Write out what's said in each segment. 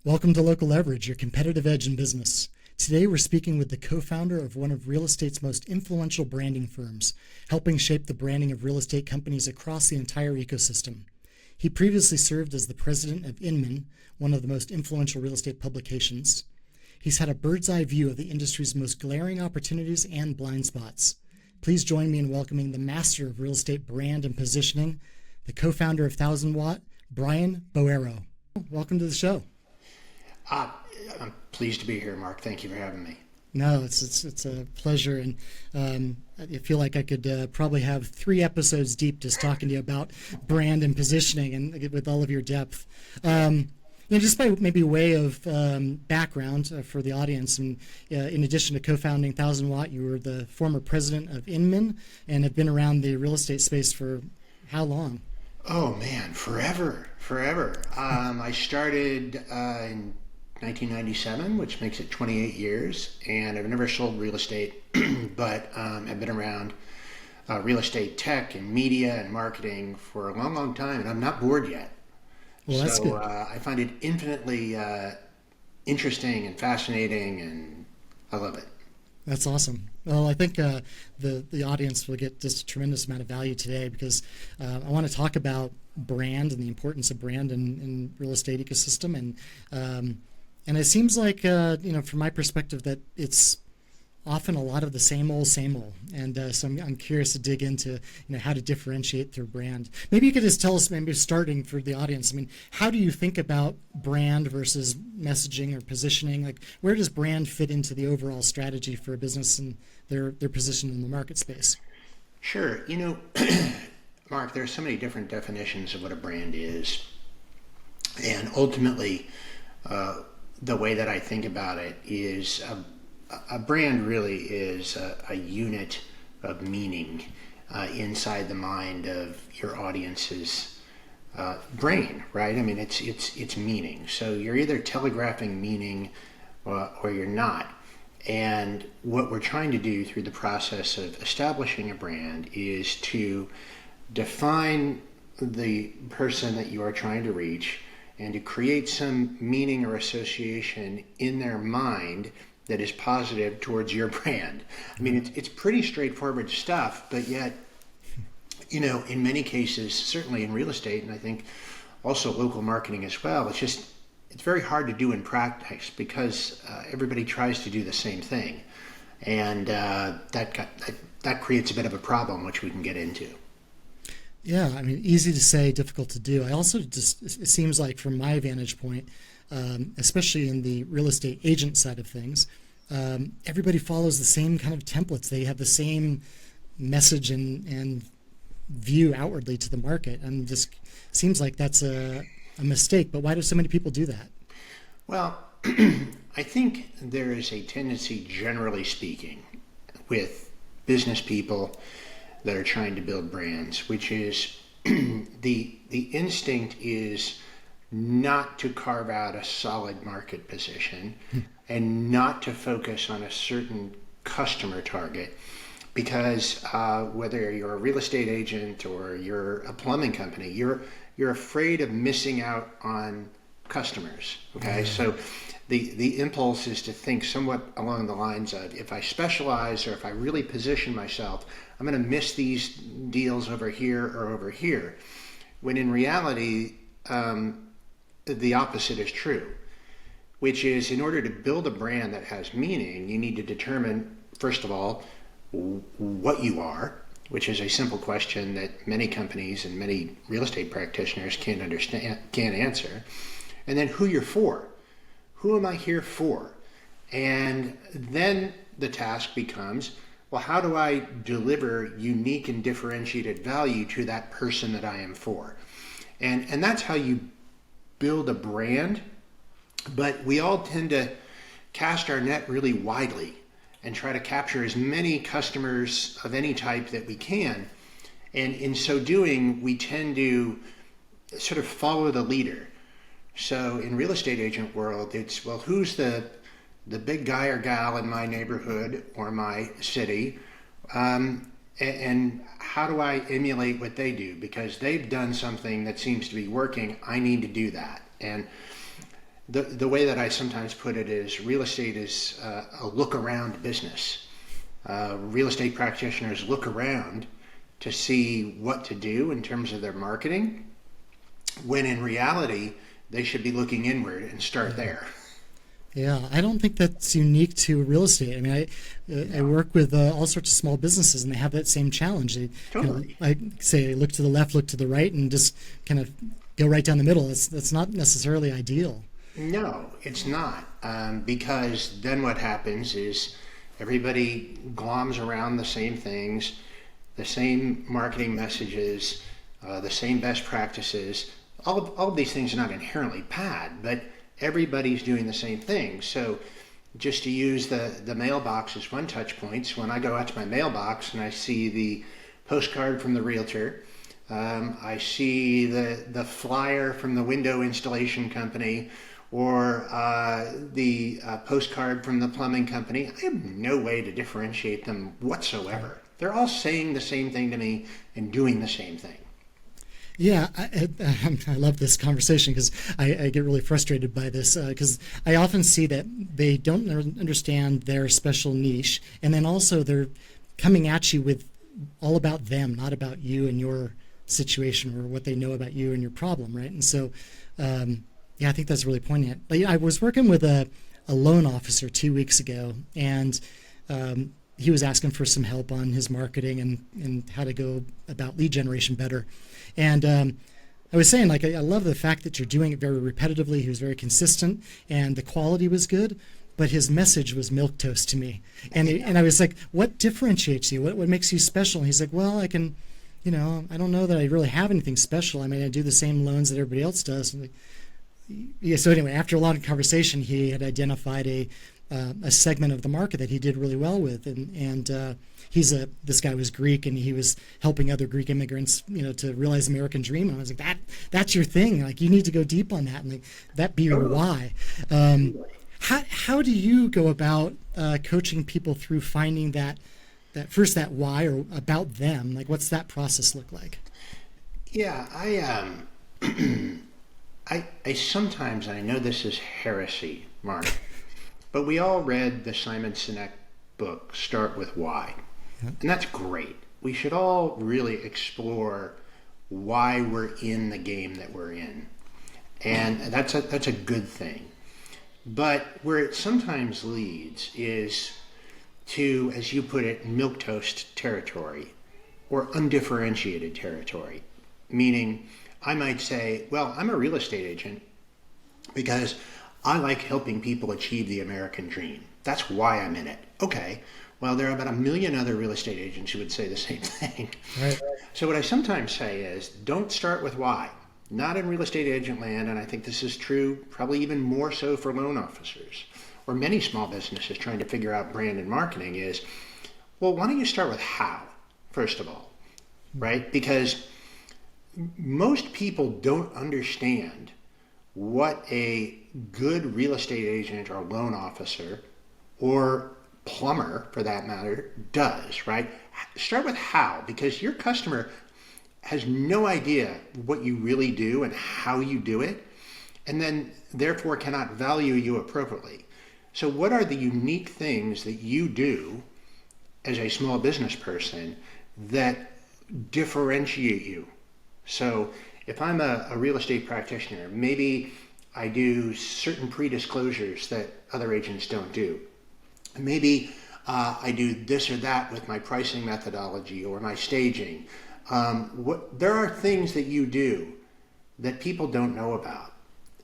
Welcome to Local Leverage, your competitive edge in business. Today we're speaking with the co-founder of one of real estate's most influential branding firms, helping shape the branding of real estate companies across the entire ecosystem. He previously served as the president of Inman, one of the most influential real estate publications. He's had a bird's eye view of the industry's most glaring opportunities and blind spots. Please join me in welcoming the master of real estate brand and positioning, the co-founder of 1000 Watt, Brian Boero. Welcome to the show. I'm pleased to be here, Mark. Thank you for having me. No, it's a pleasure, and I feel like I could probably have 3 episodes deep just talking to you about brand and positioning, and with all of your depth. Just by maybe way of background for the audience, and in addition to co-founding 1000 Watt, you were the former president of Inman and have been around the real estate space for how long? Oh man, forever. I started in 1997, which makes it 28 years, and I've never sold real estate, but I've been around real estate tech and media and marketing for a long, long time, and I'm not bored yet. Well, that's good. I find it infinitely interesting and fascinating, and I love it. That's awesome. Well, I think the audience will get just a tremendous amount of value today because I want to talk about brand and the importance of brand in real estate ecosystem, and it seems like from my perspective that it's often a lot of the same old, and so I'm curious to dig into how to differentiate through brand. Maybe you could just tell us, maybe starting for the audience, I mean, how do you think about brand versus messaging or positioning? Like, where does brand fit into the overall strategy for a business and their position in the market space? Sure. Mark, there are so many different definitions of what a brand is, and ultimately the way that I think about it is a brand really is a unit of meaning inside the mind of your audience's brain, right? I mean, it's meaning. So you're either telegraphing meaning or you're not. And what we're trying to do through the process of establishing a brand is to define the person that you are trying to reach and to create some meaning or association in their mind that is positive towards your brand. I mean, it's pretty straightforward stuff, but yet, in many cases, certainly in real estate, and I think also local marketing as well, it's very hard to do in practice because everybody tries to do the same thing. And that creates a bit of a problem, which we can get into. Yeah, I mean, easy to say, difficult to do. I also it seems like from my vantage point, especially in the real estate agent side of things, everybody follows the same kind of templates. They have the same message and view outwardly to the market, and just seems like that's a mistake. But why do so many people do that? Well, I think there is a tendency, generally speaking, with business people that are trying to build brands, which is the instinct is not to carve out a solid market position and not to focus on a certain customer target, because whether you're a real estate agent or you're a plumbing company, you're afraid of missing out on customers. Okay, so the impulse is to think somewhat along the lines of, if I specialize or if I really position myself, I'm going to miss these deals over here or over here, when in reality the opposite is true, which is, in order to build a brand that has meaning, you need to determine, first of all, what you are, which is a simple question that many companies and many real estate practitioners can't answer, and then who you're for. Who am I here for? And then the task becomes, well, how do I deliver unique and differentiated value to that person that I am for? And that's how you build a brand. But we all tend to cast our net really widely and try to capture as many customers of any type that we can. And in so doing, we tend to sort of follow the leader. So in real estate agent world, it's, well, who's the big guy or gal in my neighborhood or my city, and how do I emulate what they do? Because they've done something that seems to be working, I need to do that. And the way that I sometimes put it is real estate is a look around business. Real estate practitioners look around to see what to do in terms of their marketing, when in reality they should be looking inward and start there. Yeah, I don't think that's unique to real estate. I mean, I work with all sorts of small businesses, and they have that same challenge. They Totally. I say look to the left, look to the right, and just kind of go right down the middle. That's not necessarily ideal. No, it's not, because then what happens is everybody gloms around the same things, the same marketing messages, the same best practices. All of these things are not inherently bad, but everybody's doing the same thing. So just to use the mailbox as one touch points, when I go out to my mailbox and I see the postcard from the realtor, I see the flyer from the window installation company, or the postcard from the plumbing company, I have no way to differentiate them whatsoever. They're all saying the same thing to me and doing the same thing. Yeah, I love this conversation because I get really frustrated by this because I often see that they don't understand their special niche, and then also they're coming at you with all about them, not about you and your situation or what they know about you and your problem, right? And so, yeah, I think that's really poignant. But yeah, I was working with a loan officer 2 weeks ago, and he was asking for some help on his marketing and how to go about lead generation better. And I was saying, like, I love the fact that you're doing it very repetitively. He was very consistent, and the quality was good, but his message was milquetoast to me. And I was like, what differentiates you? What makes you special? And he's like, well, I can, I don't know that I really have anything special. I mean, I do the same loans that everybody else does. And yeah, so anyway, after a lot of conversation, he had identified a segment of the market that he did really well with, and this guy was Greek, and he was helping other Greek immigrants, to realize the American dream. And I was like, that's your thing. Like, you need to go deep on that, and like, that be your why. How do you go about coaching people through finding that first, that why, or about them? Like, what's that process look like? Yeah, I sometimes, and I know this is heresy, Mark, but we all read the Simon Sinek book, Start With Why. Yeah. And that's great. We should all really explore why we're in the game that we're in. And that's a good thing. But where it sometimes leads is to, as you put it, milquetoast territory or undifferentiated territory. Meaning, I might say, well, I'm a real estate agent because I like helping people achieve the American dream. That's why I'm in it. Okay, well, there are about 1 million other real estate agents who would say the same thing. Right. So what I sometimes say is, don't start with why. Not in real estate agent land, and I think this is true probably even more so for loan officers or many small businesses trying to figure out brand and marketing is, well, why don't you start with how, first of all, right? Because most people don't understand what a good real estate agent or loan officer or plumber, for that matter, does, right? Start with how, because your customer has no idea what you really do and how you do it, and then therefore cannot value you appropriately. So what are the unique things that you do as a small business person that differentiate you? So if I'm a real estate practitioner, maybe I do certain pre-disclosures that other agents don't do. Maybe I do this or that with my pricing methodology or my staging. There are things that you do that people don't know about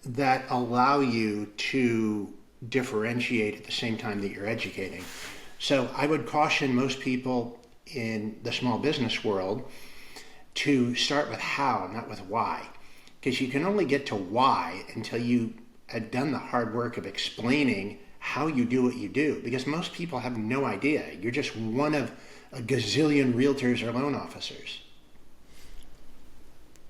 that allow you to differentiate at the same time that you're educating. So I would caution most people in the small business world to start with how, not with why. Because you can only get to why until you have done the hard work of explaining how you do what you do. Because most people have no idea. You're just one of a gazillion realtors or loan officers.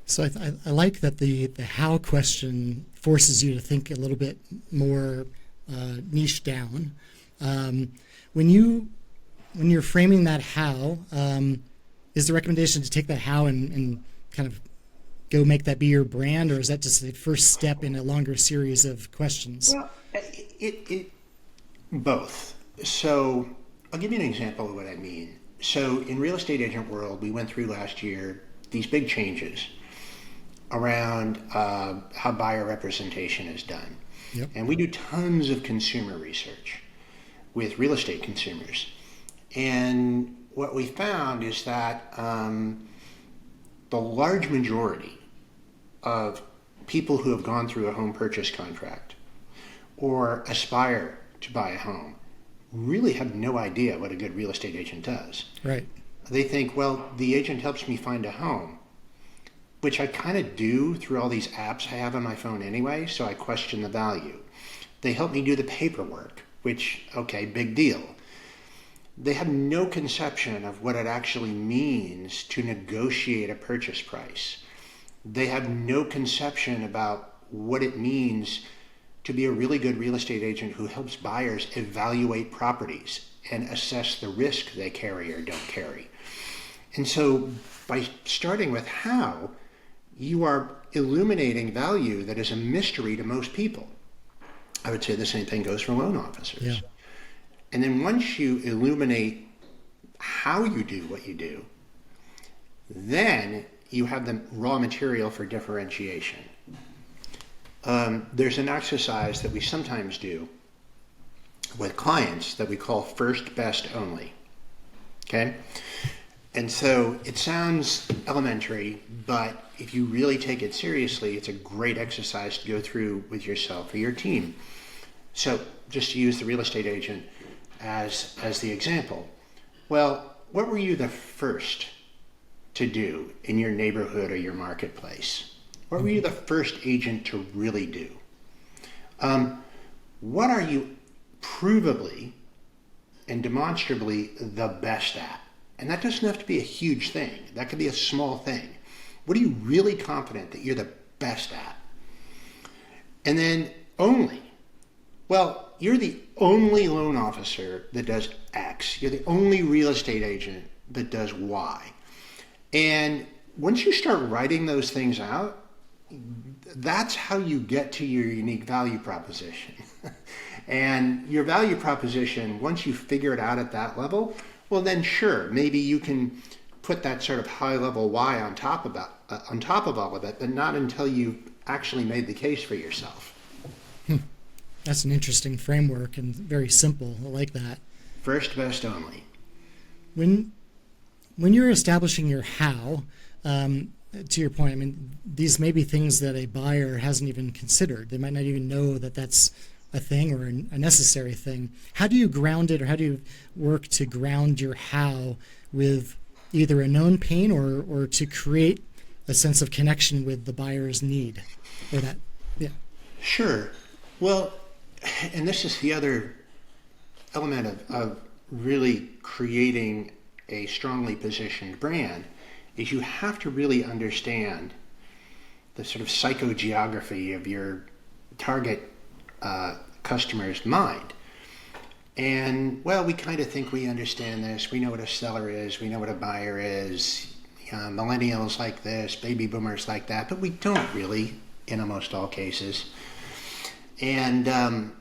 So I like that the how question forces you to think a little bit more niche down. When you're framing that how, is the recommendation to take that how and kind of go make that be your brand, or is that just the first step in a longer series of questions? Well, it both. So I'll give you an example of what I mean. So in real estate agent world, we went through last year these big changes around how buyer representation is done. Yep. And we do tons of consumer research with real estate consumers. And what we found is that the large majority of people who have gone through a home purchase contract or aspire to buy a home really have no idea what a good real estate agent does. Right. They think, well, the agent helps me find a home, which I kind of do through all these apps I have on my phone anyway, so I question the value. They help me do the paperwork, which, okay, big deal. They have no conception of what it actually means to negotiate a purchase price. They have no conception about what it means to be a really good real estate agent who helps buyers evaluate properties and assess the risk they carry or don't carry. And so by starting with how, you are illuminating value that is a mystery to most people. I would say the same thing goes for loan officers. Yeah. And then once you illuminate how you do what you do, then you have the raw material for differentiation. There's an exercise that we sometimes do with clients that we call first, best, only. Okay? And so it sounds elementary, but if you really take it seriously, it's a great exercise to go through with yourself or your team. So just to use the real estate agent as the example, well, what were you the first to do in your neighborhood or your marketplace? What were you the first agent to really do? What are you provably and demonstrably the best at? And that doesn't have to be a huge thing. That could be a small thing. What are you really confident that you're the best at? And then only. Well, you're the only loan officer that does X. You're the only real estate agent that does Y. And once you start writing those things out, that's how you get to your unique value proposition. And your value proposition, once you figure it out at that level, well then sure, maybe you can put that sort of high level why on top of all of it, but not until you've actually made the case for yourself. That's an interesting framework and very simple. I like that. First, best, only. When you're establishing your how, to your point, I mean, these may be things that a buyer hasn't even considered. They might not even know that that's a thing or a necessary thing. How do you ground it, or how do you work to ground your how with either a known pain or to create a sense of connection with the buyer's need? Or that, yeah. Sure. Well, and this is the other element of really creating a strongly positioned brand, is you have to really understand the sort of psychogeography of your target customer's mind. And, well, we kind of think we understand this. We know what a seller is. We know what a buyer is. Millennials like this, baby boomers like that, but we don't really in almost all cases. And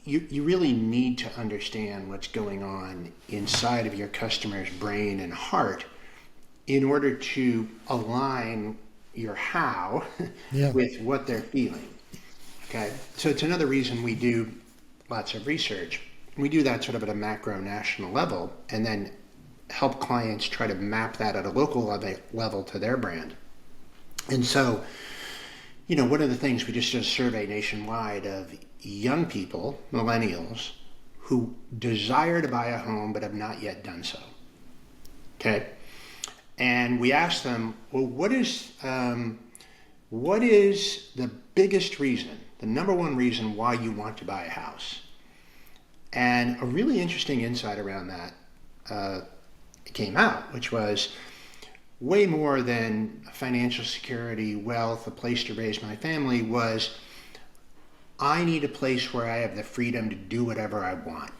you really need to understand what's going on inside of your customer's brain and heart in order to align your how with what they're feeling. Okay, so it's another reason we do lots of research. We do that sort of at a macro national level and then help clients try to map that at a local level to their brand. And so, you know, one of the things, we just did a survey nationwide of young people, millennials, who desire to buy a home but have not yet done so. Okay, and we asked them, well, what is the biggest reason, the number one reason why you want to buy a house? And a really interesting insight around that came out, which was way more than financial security, wealth, a place to raise my family, was I need a place where I have the freedom to do whatever I want.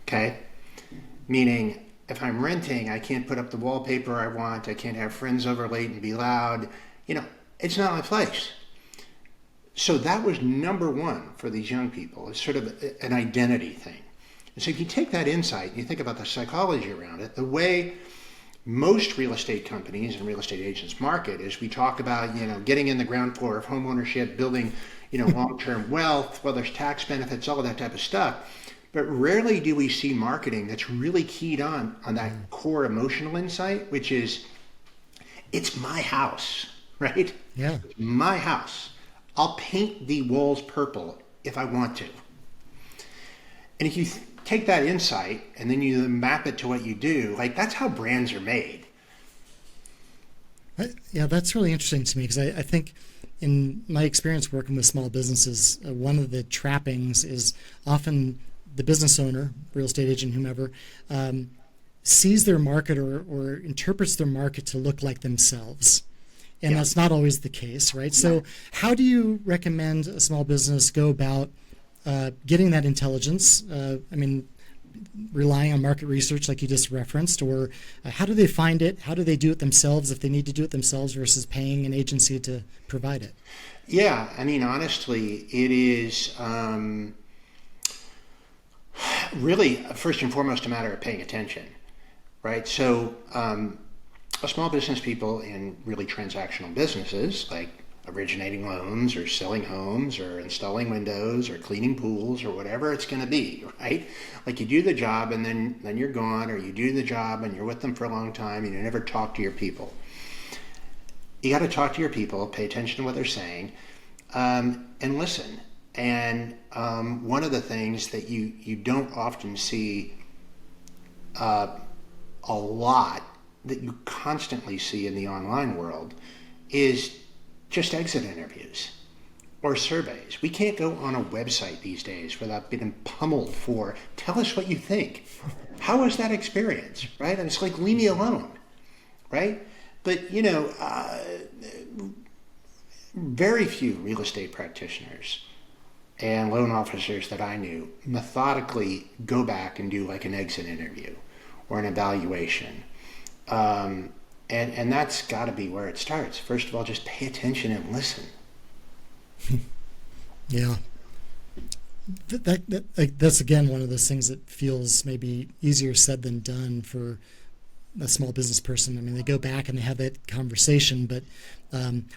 Okay? Meaning, if I'm renting, I can't put up the wallpaper I want, I can't have friends over late and be loud, it's not my place. So that was number one for these young people. It's sort of an identity thing. And so if you take that insight and you think about the psychology around it, the way most real estate companies and real estate agents market is we talk about, getting in the ground floor of home ownership, building, long-term wealth, well, there's tax benefits, all of that type of stuff. But rarely do we see marketing that's really keyed on that core emotional insight, which is, it's my house, right? Yeah. It's my house. I'll paint the walls purple if I want to. And if you take that insight and then you map it to what you do, that's how brands are made. Yeah, that's really interesting to me because I think in my experience working with small businesses, one of the trappings is often the business owner, real estate agent, whomever, sees their market or interprets their market to look like themselves. And that's not always the case, right? So how do you recommend a small business go about getting that intelligence? Relying on market research like you just referenced, or how do they find it? How do they do it themselves if they need to do it themselves versus paying an agency to provide it? Yeah, honestly, it is really, first and foremost, a matter of paying attention, right? So small business people in really transactional businesses like originating loans or selling homes or installing windows or cleaning pools or whatever it's going to be, right? You do the job and then you're gone, or you do the job and you're with them for a long time and you never talk to your people. You got to talk to your people, pay attention to what they're saying, and listen. And one of the things that you don't often see a lot, that you constantly see in the online world, is just exit interviews or surveys. We can't go on a website these days without being pummeled for, tell us what you think. How was that experience, right? And it's like, leave me alone, right? But, very few real estate practitioners and loan officers that I knew methodically go back and do an exit interview or an evaluation. And that's got to be where it starts. First of all, just pay attention and listen. Yeah. That's again one of those things that feels maybe easier said than done for a small business person. They go back and they have that conversation, but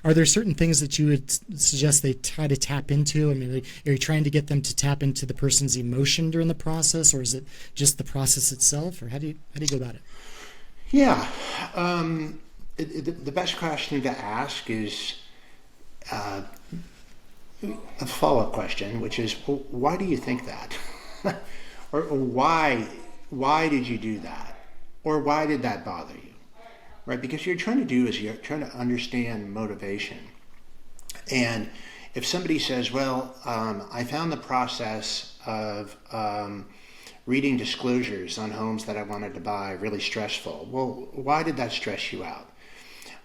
are there certain things that you would suggest they try to tap into? Are you trying to get them to tap into the person's emotion during the process, or is it just the process itself, or how do you go about it? Yeah, the best question to ask is a follow-up question, which is, well, why do you think that? or why did you do that? Or why did that bother you? Right? Because you're trying to understand motivation. And if somebody says, well, I found the process of reading disclosures on homes that I wanted to buy really stressful. Well, why did that stress you out?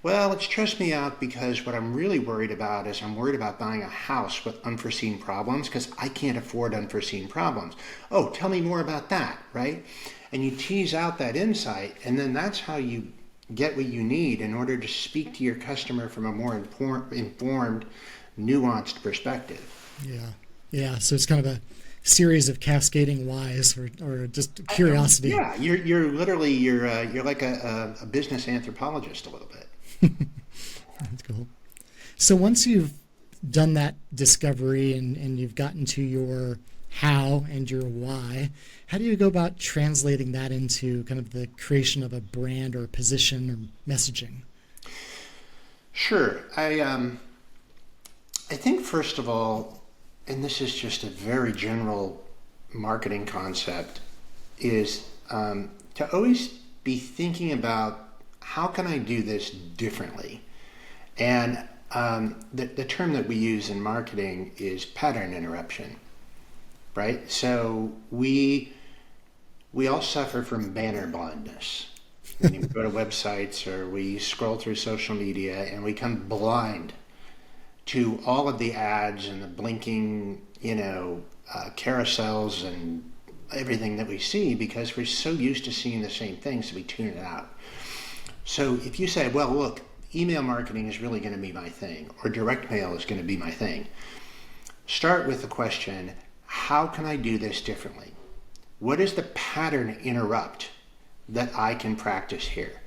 Well, it stressed me out because what I'm really worried about is I'm worried about buying a house with unforeseen problems because I can't afford unforeseen problems. Oh, tell me more about that, right? And you tease out that insight, and then that's how you get what you need in order to speak to your customer from a more informed, nuanced perspective. Yeah. So it's kind of a series of cascading whys, or just curiosity. Yeah, you're literally you're like a business anthropologist a little bit. That's cool. So once you've done that discovery and you've gotten to your how and your why, how do you go about translating that into kind of the creation of a brand or a position or messaging? Sure. I think first of all, and this is just a very general marketing concept, is to always be thinking about, how can I do this differently? And the term that we use in marketing is pattern interruption, right? So we all suffer from banner blindness. When you go to websites or we scroll through social media and we come blind to all of the ads and the blinking, carousels and everything that we see, because we're so used to seeing the same things, so we tune it out. So if you say, well, look, email marketing is really going to be my thing, or direct mail is going to be my thing. Start with the question, how can I do this differently? What is the pattern interrupt that I can practice here?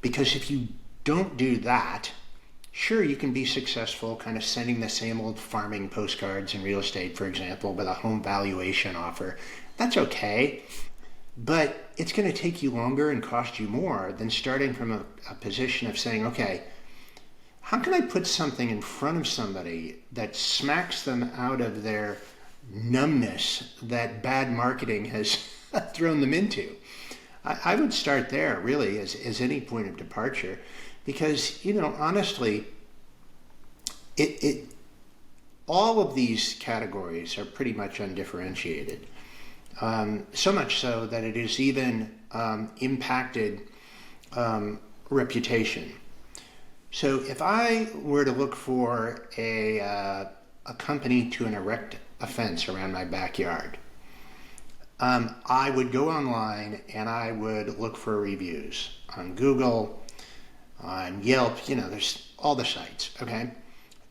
Because if you don't do that, sure, you can be successful kind of sending the same old farming postcards in real estate, for example, with a home valuation offer. That's okay, but it's going to take you longer and cost you more than starting from a position of saying, okay, how can I put something in front of somebody that smacks them out of their numbness that bad marketing has thrown them into? I would start there, really, as any point of departure, because, honestly, all of these categories are pretty much undifferentiated. So much so that it has even impacted reputation. So if I were to look for a company to erect a fence around my backyard, I would go online and I would look for reviews on Google, on Yelp, there's all the sites, okay?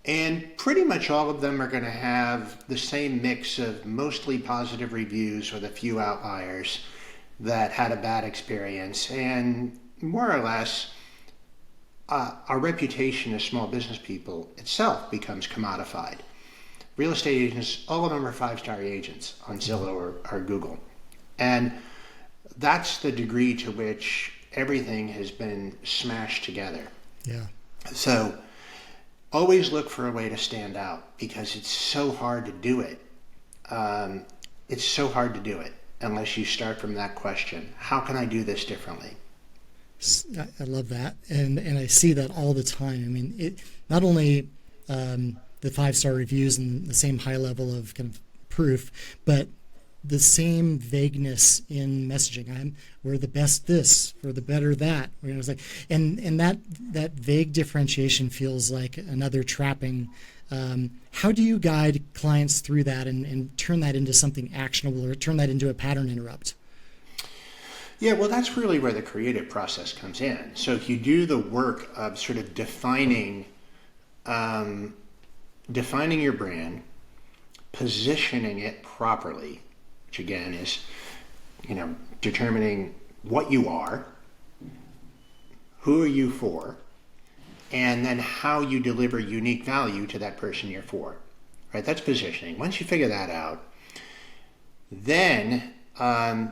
And pretty much all of them are going to have the same mix of mostly positive reviews with a few outliers that had a bad experience. And more or less, our reputation as small business people itself becomes commodified. Real estate agents, all of them are 5-star agents on Zillow or Google. And that's the degree to which everything has been smashed together. Yeah. So always look for a way to stand out, because it's so hard to do it. It's so hard to do it unless you start from that question. How can I do this differently? I love that. And I see that all the time. I mean, it not only the 5-star reviews and the same high level of kind of proof, but the same vagueness in messaging. We're the best this, we're the better that. It's like, and that vague differentiation feels like another trapping. How do you guide clients through that and turn that into something actionable, or turn that into a pattern interrupt? Yeah, well, that's really where the creative process comes in. So if you do the work of sort of defining your brand, positioning it properly, which again is, determining what you are, who are you for, and then how you deliver unique value to that person you're for, right? That's positioning. Once you figure that out, then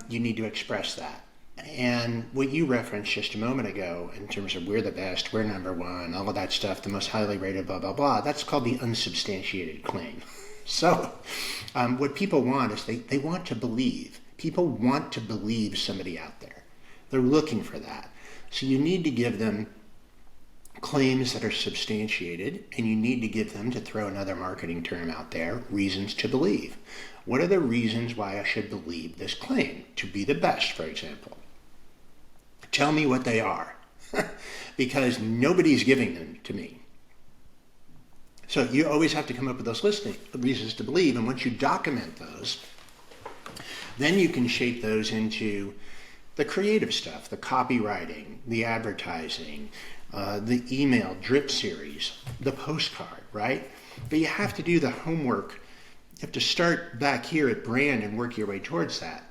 you need to express that. And what you referenced just a moment ago in terms of we're the best, we're number one, all of that stuff, the most highly rated, blah, blah, blah, that's called the unsubstantiated claim. So what people want is they want to believe. People want to believe somebody out there. They're looking for that. So you need to give them claims that are substantiated, and you need to give them, to throw another marketing term out there, reasons to believe. What are the reasons why I should believe this claim? To be the best, for example. Tell me what they are, because nobody's giving them to me. So you always have to come up with those reasons to believe, and once you document those, then you can shape those into the creative stuff, the copywriting, the advertising, the email drip series, the postcard, right? But you have to do the homework. You have to start back here at brand and work your way towards that.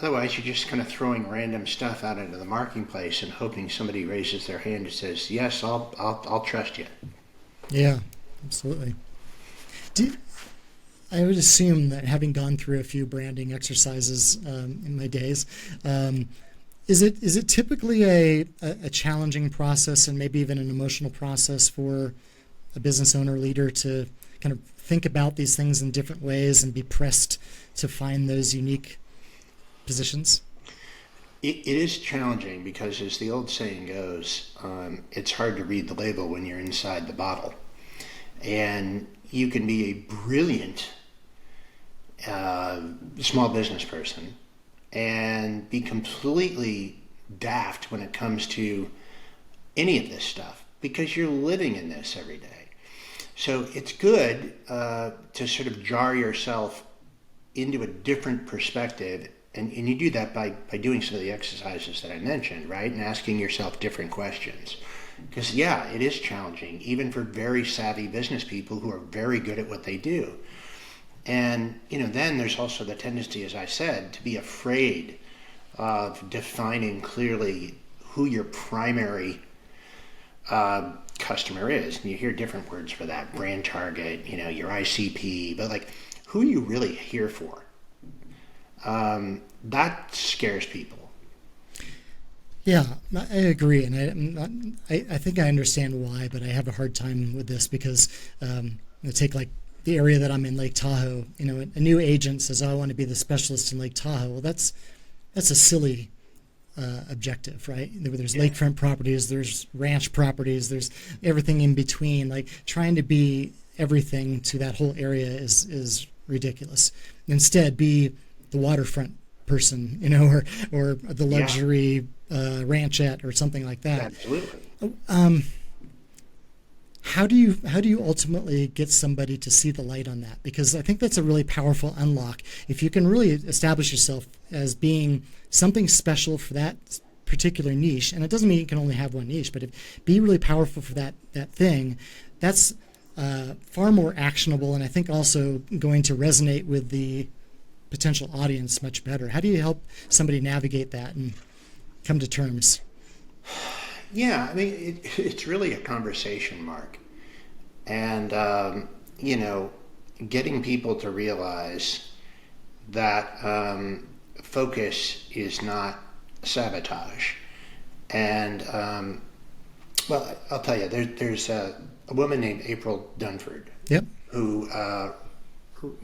Otherwise, you're just kind of throwing random stuff out into the marketplace and hoping somebody raises their hand and says, yes, I'll trust you. Yeah, absolutely. I would assume that, having gone through a few branding exercises in my days, is it typically a challenging process, and maybe even an emotional process, for a business owner leader to kind of think about these things in different ways and be pressed to find those unique positions? It is challenging because, as the old saying goes, it's hard to read the label when you're inside the bottle. And you can be a brilliant small business person and be completely daft when it comes to any of this stuff, because you're living in this every day. So it's good to sort of jar yourself into a different perspective. And you do that by doing some of the exercises that I mentioned, right? And asking yourself different questions. Because, yeah, it is challenging, even for very savvy business people who are very good at what they do. And, then there's also the tendency, as I said, to be afraid of defining clearly who your primary customer is. And you hear different words for that: brand target, your ICP, but like, who are you really here for? That scares people. Yeah, I agree, and I think I understand why, but I have a hard time with this because take like the area that I'm in, Lake Tahoe. A new agent says, "Oh, I want to be the specialist in Lake Tahoe." Well, that's a silly objective, right? There's lakefront properties, there's ranch properties, there's everything in between. Like, trying to be everything to that whole area is ridiculous. Instead, be the waterfront person, or the luxury ranchette or something like that. Absolutely. How do you ultimately get somebody to see the light on that? Because I think that's a really powerful unlock. If you can really establish yourself as being something special for that particular niche, and it doesn't mean you can only have one niche, but be really powerful for that thing, that's far more actionable, and I think also going to resonate with the potential audience much better. How do you help somebody navigate that and come to terms? Yeah, I mean, it's really a conversation, Mark. And, getting people to realize that focus is not sabotage. And, well, I'll tell you, there's a woman named April Dunford. Yep. Who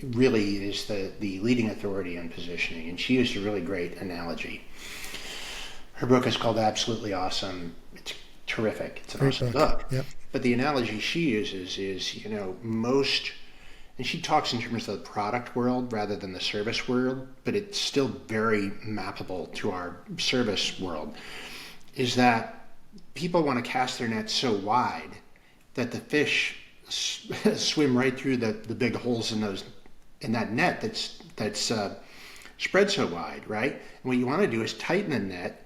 really is the leading authority on positioning. And she used a really great analogy. Her book is called Absolutely Awesome. It's terrific. It's an Great awesome book. book. Yep. But the analogy she uses is, most, and she talks in terms of the product world rather than the service world, but it's still very mappable to our service world, is that people want to cast their nets so wide that the fish swim right through the big holes in that net that's spread so wide, right? And what you want to do is tighten the net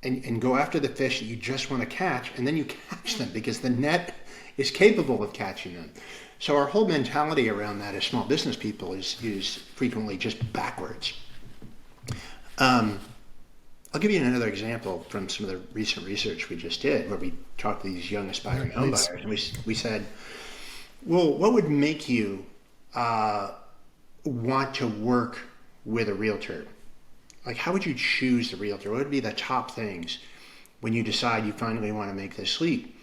and go after the fish that you just want to catch, and then you catch them because the net is capable of catching them. So our whole mentality around that as small business people is frequently just backwards. I'll give you another example from some of the recent research we just did, where we talked to these young aspiring home buyers, and we said, well, what would make you want to work with a realtor? Like, how would you choose the realtor? What would be the top things when you decide you finally want to make this leap?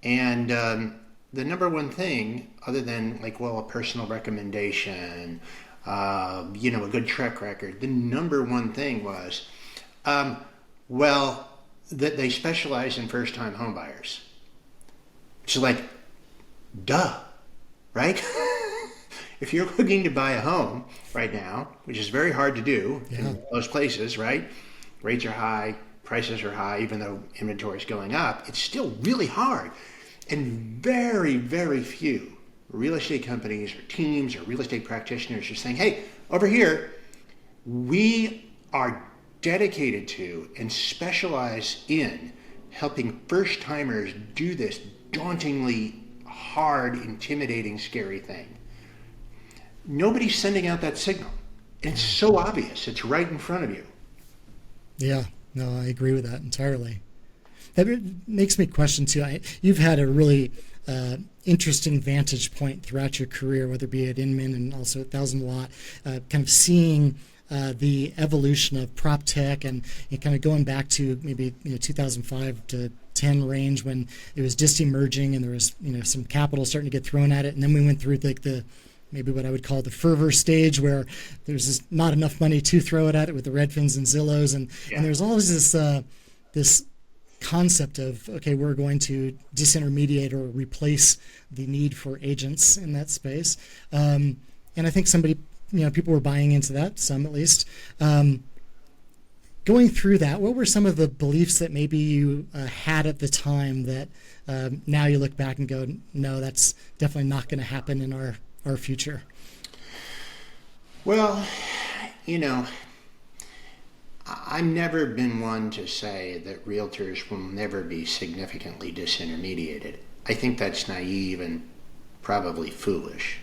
And the number one thing, other than a personal recommendation, a good track record, the number one thing was, that they specialize in first-time home buyers. Which is like, duh, right? If you're looking to buy a home right now, which is very hard to do in most places, right? Rates are high, prices are high, even though inventory is going up, it's still really hard. And very, very few real estate companies or teams or real estate practitioners are saying, hey, over here, we are dedicated to and specialize in helping first-timers do this dauntingly hard, intimidating, scary thing. Nobody's sending out that signal. It's so obvious. It's right in front of you. Yeah, no, I agree with that entirely. That makes me question, too. You've had a really interesting vantage point throughout your career, whether it be at Inman and also at 1000 Watt, kind of seeing the evolution of prop tech and kind of going back to maybe 2005 to 10 range when it was just emerging and there was some capital starting to get thrown at it, and then we went through the maybe what I would call the fervor stage where there's just not enough money to throw it at it with the Redfins and Zillows, and there's always this concept of, okay, we're going to disintermediate or replace the need for agents in that space, and I think people were buying into that, some at least. Going through that, what were some of the beliefs that maybe you had at the time that now you look back and go, no, that's definitely not going to happen in our future? Well, I've never been one to say that realtors will never be significantly disintermediated. I think that's naive and probably foolish.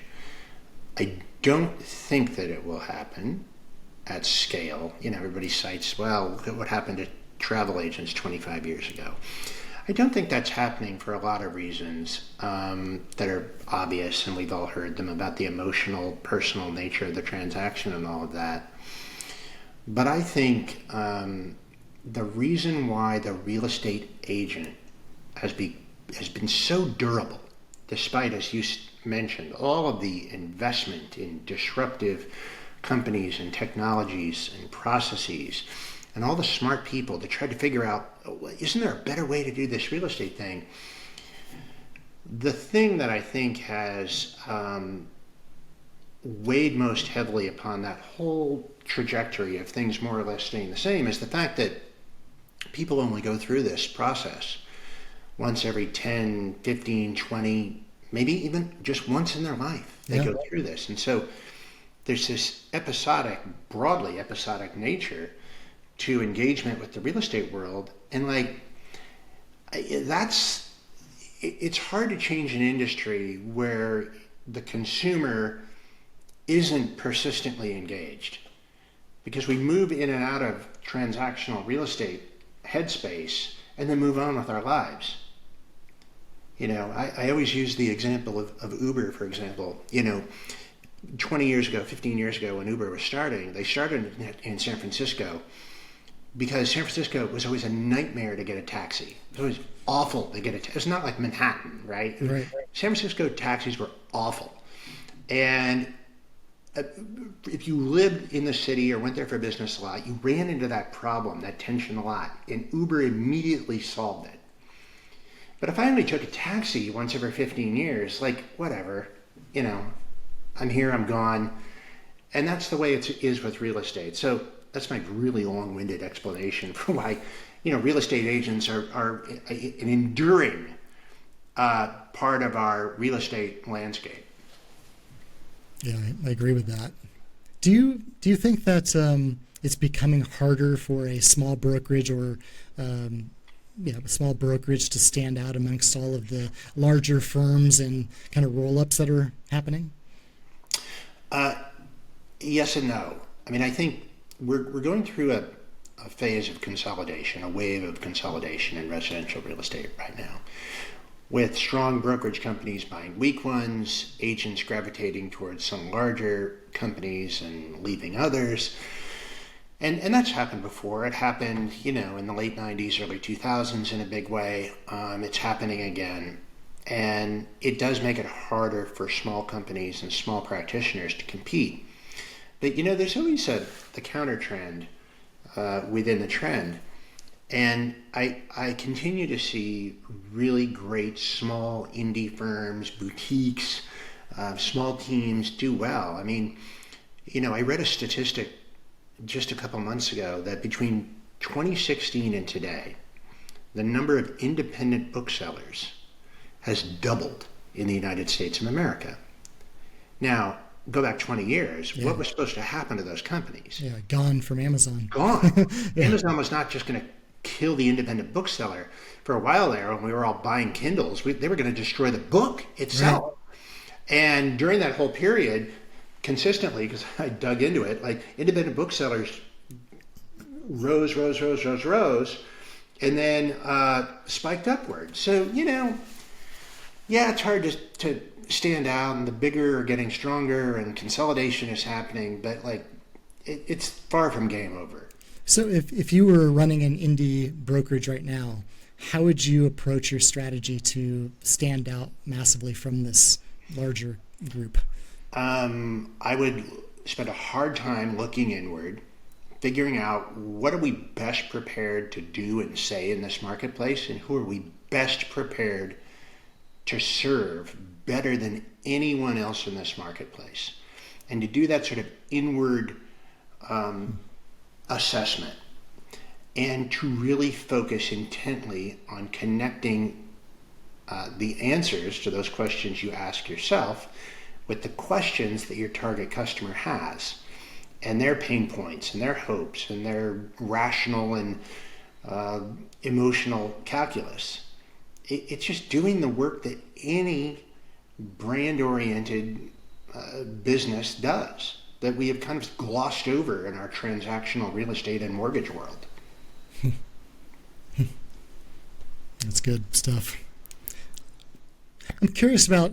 I don't think that it will happen at scale. Everybody cites, well, look at what happened to travel agents 25 years ago. I don't think that's happening for a lot of reasons that are obvious, and we've all heard them about the emotional, personal nature of the transaction and all of that. But I think the reason why the real estate agent has been so durable, despite, as you mentioned, all of the investment in disruptive companies and technologies and processes, and all the smart people that tried to figure out, isn't there a better way to do this real estate thing? The thing that I think has weighed most heavily upon that whole trajectory of things more or less staying the same is the fact that people only go through this process once every 10, 15, 20, maybe even just once in their life. They go through this. And so there's this broadly episodic nature to engagement with the real estate world. And it's hard to change an industry where the consumer isn't persistently engaged, because we move in and out of transactional real estate headspace and then move on with our lives. I always use the example of Uber, for example. 20 years ago, 15 years ago, when Uber was starting, they started in San Francisco because San Francisco was always a nightmare to get a taxi. It was always awful to get a taxi. It's not like Manhattan, right? Right. San Francisco taxis were awful. And if you lived in the city or went there for business a lot, you ran into that problem, that tension a lot, and Uber immediately solved it. But if I only took a taxi once every 15 years, whatever, I'm here, I'm gone. And that's the way it is with real estate. So that's my really long-winded explanation for why, real estate agents are an enduring part of our real estate landscape. Yeah, I agree with that. Do you think that it's becoming harder for a small brokerage or a small brokerage to stand out amongst all of the larger firms and kind of roll-ups that are happening? Yes and no. I think we're going through a phase of consolidation, a wave of consolidation in residential real estate right now, with strong brokerage companies buying weak ones, agents gravitating towards some larger companies and leaving others. And that's happened before. It happened, in the late 90s, early 2000s in a big way. It's happening again. And it does make it harder for small companies and small practitioners to compete. But, there's always the counter trend within the trend. And I continue to see really great small indie firms, boutiques, small teams do well. I read a statistic just a couple months ago that between 2016 and today, the number of independent booksellers has doubled in the United States of America. Now, go back 20 years, what was supposed to happen to those companies? Yeah, gone from Amazon. Gone. Amazon was not just going to kill the independent bookseller. For a while there, when we were all buying Kindles, they were going to destroy the book itself. Right. And during that whole period, consistently, because I dug into it, independent booksellers rose, and then spiked upward. So, it's hard to stand out, and the bigger are getting stronger, and consolidation is happening, but it's far from game over. So if you were running an indie brokerage right now, how would you approach your strategy to stand out massively from this larger group? I would spend a hard time looking inward, figuring out what are we best prepared to do and say in this marketplace, and who are we best prepared to serve better than anyone else in this marketplace. And to do that sort of inward assessment, and to really focus intently on connecting the answers to those questions you ask yourself with the questions that your target customer has. and their pain points and their hopes and their rational and emotional calculus. It's just doing the work that any brand-oriented business does, that we have kind of glossed over in our transactional real estate and mortgage world. That's good stuff. I'm curious about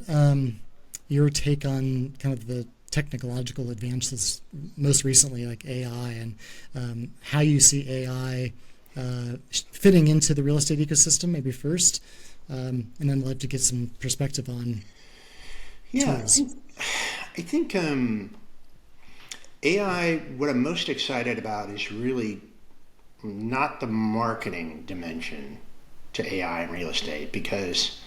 your take on kind of the technological advances most recently, like AI, and how you see AI fitting into the real estate ecosystem, maybe first, and then I'd love to get some perspective on tools. I think AI, what I'm most excited about is really not the marketing dimension to AI in real estate, because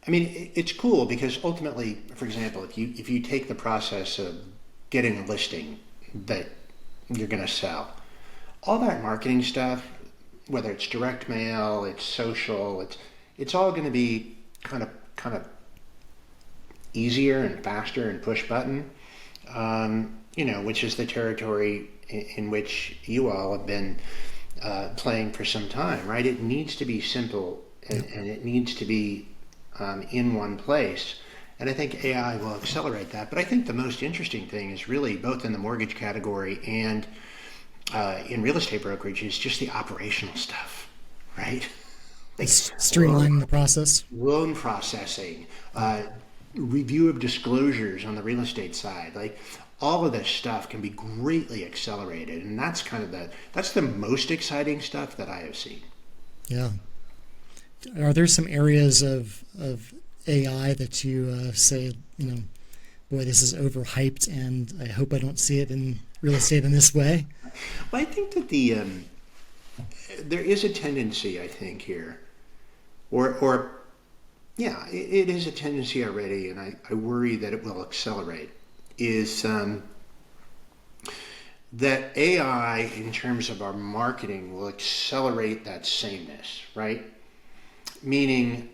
I mean, it's cool because ultimately, for example, if you take the process of getting a listing that you're going to sell, all that marketing stuff, whether it's direct mail, it's social, it's all going to be kind of easier and faster and push button, which is the territory in which you all have been playing for some time, right? It needs to be simple and it needs to be in one place. And I think AI will accelerate that. But I think the most interesting thing is really both in the mortgage category and in real estate brokerage is just the operational stuff, right? Like streamlining the process. Loan processing, review of disclosures on the real estate side. Like all of this stuff can be greatly accelerated. And that's kind of that's the most exciting stuff that I have seen. Yeah. Are there some areas of AI that you say, boy, this is overhyped, and I hope I don't see it in real estate in this way? Well, I think that there is a tendency, I think, here, it is a tendency already, and I worry that it will accelerate, is that AI, in terms of our marketing, will accelerate that sameness, right? Meaning,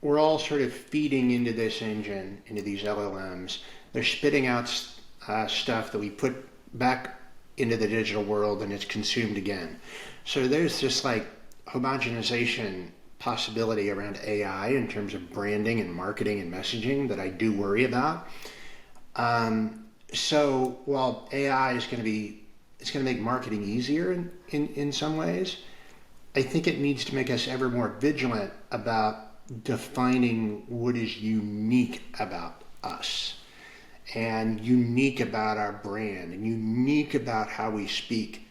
we're all sort of feeding into this engine, into these LLMs. They're spitting out stuff that we put back into the digital world, and it's consumed again. So there's this like homogenization possibility around AI in terms of branding and marketing and messaging that I do worry about. So while AI is going to make marketing easier in some ways, I think it needs to make us ever more vigilant about defining what is unique about us and unique about our brand and unique about how we speak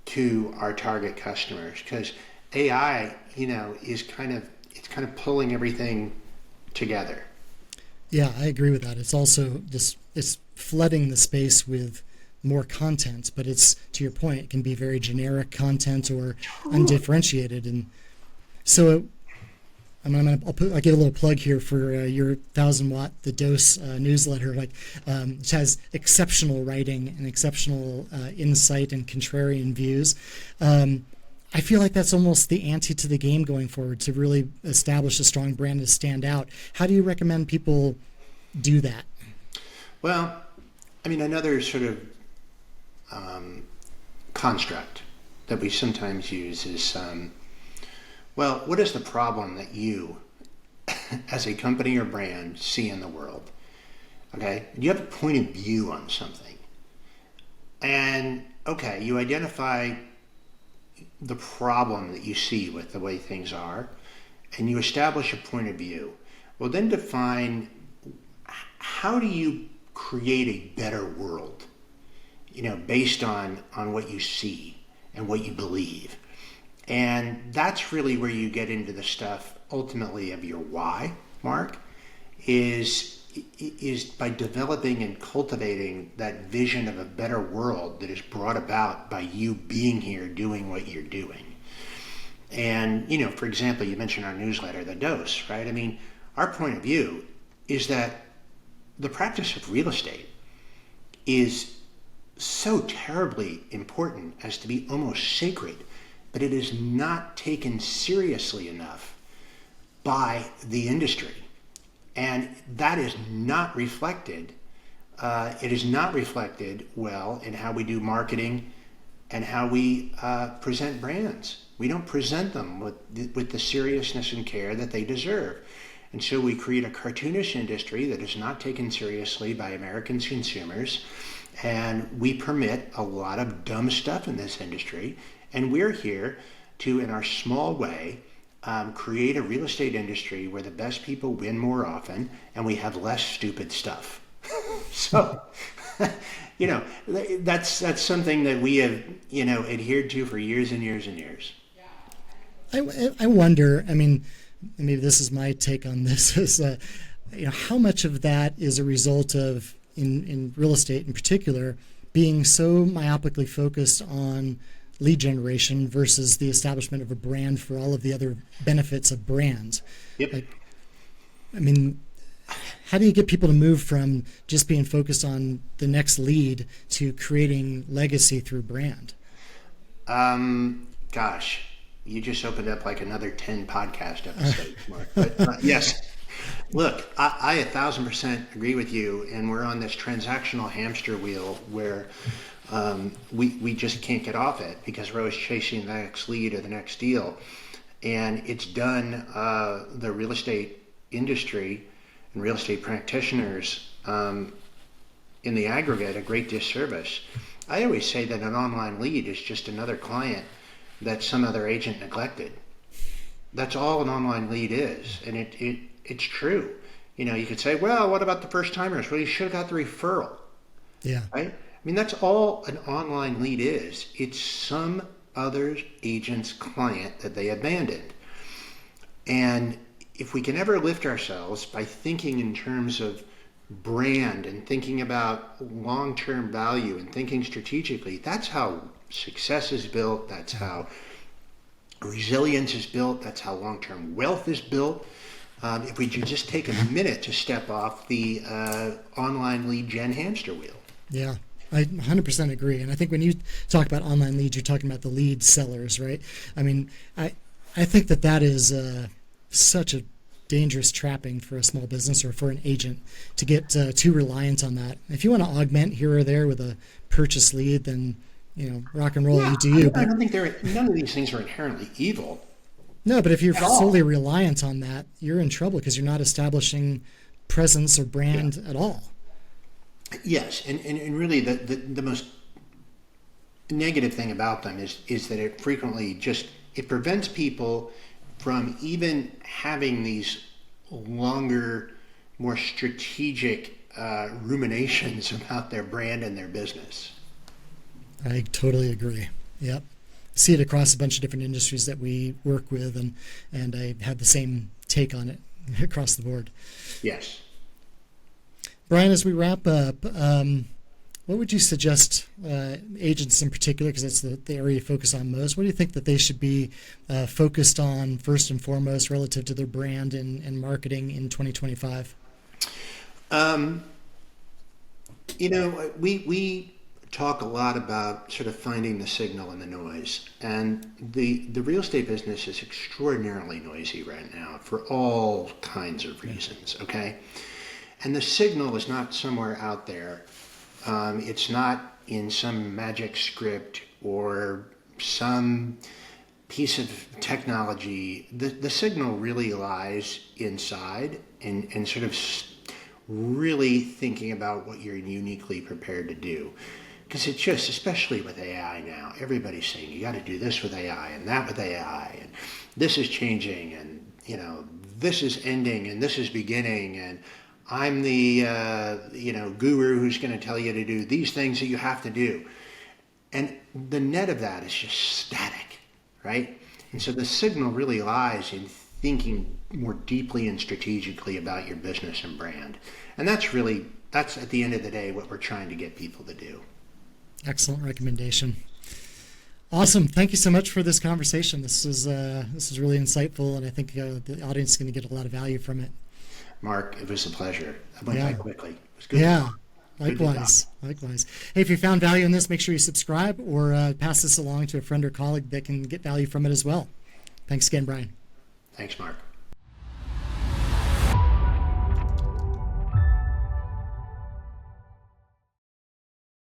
to our target customers. Because AI, is kind of pulling everything together. Yeah, I agree with that. It's also it's flooding the space with more content, but it's, to your point, it can be very generic content or undifferentiated. And so I'll give a little plug here for your 1,000-watt The Dose newsletter, which has exceptional writing and exceptional insight and contrarian views. I feel like that's almost the ante to the game going forward to really establish a strong brand to stand out. How do you recommend people do that? Well, I mean, another sort of construct that we sometimes use is, what is the problem that you, as a company or brand, see in the world? Okay, you have a point of view on something. And, okay, you identify the problem that you see with the way things are, and you establish a point of view. Well, then define, how do you create a better world, based on what you see and what you believe. And that's really where you get into the stuff ultimately of your why, Mark, is by developing and cultivating that vision of a better world that is brought about by you being here doing what you're doing. And, for example, you mentioned our newsletter, The Dose, right? I mean, our point of view is that the practice of real estate is so terribly important as to be almost sacred, but it is not taken seriously enough by the industry. And that is not reflected it is not reflected well in how we do marketing and how we present brands. We don't present them with the seriousness and care that they deserve. And so we create a cartoonish industry that is not taken seriously by American consumers. And we permit a lot of dumb stuff in this industry. And we're here to, in our small way, create a real estate industry where the best people win more often and we have less stupid stuff. So, that's something that we have, adhered to for years and years and years. I wonder, I mean, maybe this is my take on this, is how much of that is a result of, in real estate in particular, being so myopically focused on lead generation versus the establishment of a brand for all of the other benefits of brand. Yep. How do you get people to move from just being focused on the next lead to creating legacy through brand? Gosh, you just opened up like another 10 podcast episodes, Mark. But yes, look, I 1,000% agree with you, and we're on this transactional hamster wheel where we just can't get off it because we're always chasing the next lead or the next deal. And it's done the real estate industry and real estate practitioners in the aggregate a great disservice. I always say that an online lead is just another client that some other agent neglected. That's all an online lead is, and it's true. You could say, well, what about the first timers? Well, you should have got the referral. Yeah. Right? I mean, that's all an online lead is. It's some other agent's client that they abandoned. And if we can ever lift ourselves by thinking in terms of brand and thinking about long-term value and thinking strategically, that's how success is built. That's how resilience is built. That's how long-term wealth is built. If we could just take a minute to step off the online lead gen hamster wheel. Yeah, I 100% agree. And I think when you talk about online leads, you're talking about the lead sellers, right? I mean, I think that is such a dangerous trapping for a small business or for an agent to get too reliant on that. If you want to augment here or there with a purchase lead, then rock and roll, you do you. I don't think none of these things are inherently evil. No, but if you're solely reliant on that, you're in trouble because you're not establishing presence or brand at all. Yes, and really the most negative thing about them is that it frequently it prevents people from even having these longer, more strategic ruminations about their brand and their business. I totally agree. Yep. See it across a bunch of different industries that we work with, and I have the same take on it across the board. Yes. Brian, as we wrap up, what would you suggest agents in particular, because that's the area you focus on most, what do you think that they should be focused on first and foremost relative to their brand and marketing in 2025? We talk a lot about sort of finding the signal in the noise, and the real estate business is extraordinarily noisy right now for all kinds of reasons, okay? And the signal is not somewhere out there. It's not in some magic script or some piece of technology. The signal really lies inside and sort of really thinking about what you're uniquely prepared to do. Because it's just, especially with AI now, everybody's saying you got to do this with AI and that with AI, and this is changing, and this is ending and this is beginning, and I'm the guru who's going to tell you to do these things that you have to do. And the net of that is just static, right? And so the signal really lies in thinking more deeply and strategically about your business and brand. And that's at the end of the day what we're trying to get people to do. Excellent recommendation. Awesome. Thank you so much for this conversation. This is really insightful, and I think the audience is going to get a lot of value from it. Mark, it was a pleasure. I went by quickly. It was good. Yeah, likewise. Hey, if you found value in this, make sure you subscribe or pass this along to a friend or colleague that can get value from it as well. Thanks again, Brian. Thanks, Mark.